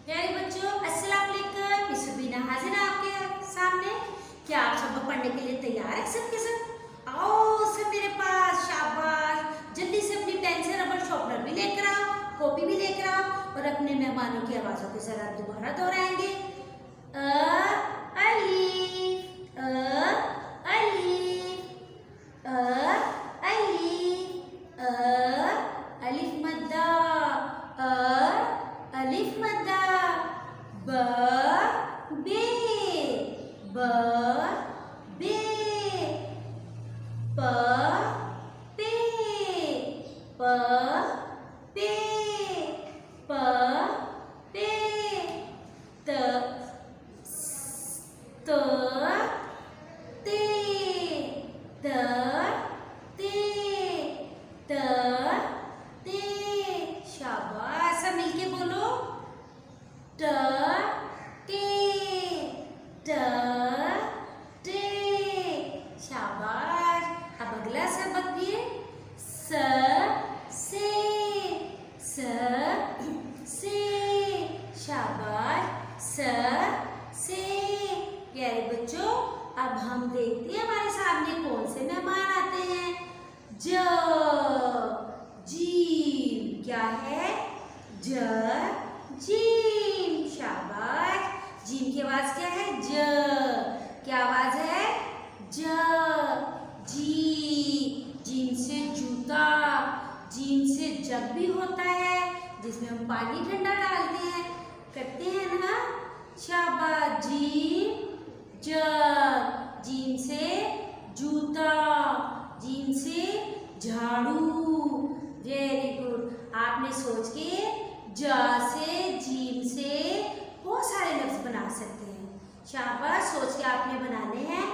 प्यारे बच्चों, अस्सलाम वालेकुम। मैं सुबीना हाजिर है आपके सामने। क्या आप सब पढ़ने के लिए तैयार हैं? सबके सब आओ सब मेरे पास। शाबाश, जल्दी से अपनी पेंसिल रबड़ शॉर्पनर भी लेकर आओ, कॉपी भी लेकर आओ और अपने मेहमानों की आवाज़ों के जरा दोबारा दोहराएंगे। अलीफ, अलीफ, अलीफ, अलिफ मद्दा, अलिफ मद्दा, ब बे, ब बे, प पे, प पे, प पे, त त ते, त ते, त ते। शाबाश, सब मिलके बोलो। ट टे, ट टे। शाबाश। अब अगला सबक ये स से, स से। शाबाश, स से। प्यारे बच्चों, अब हम देखते हैं हमारे सामने कौन से मेहमान आते हैं। ज जीम, क्या है? ज जीम। शाबाश, जीम की आवाज क्या है? ज। क्या आवाज है? ज। जी, जीम से जूता, जीम से जग भी होता है जिसमें हम पानी ठंडा डालते हैं, करते हैं ना। शाबाश, जीम जग, जीम से जूता, जीम से झाड़ू। Very good. आपने सोच के जा से जीम से बहुत सारे लफ्ज बना सकते हैं। शाबाश, सोच के आपने बनाने हैं।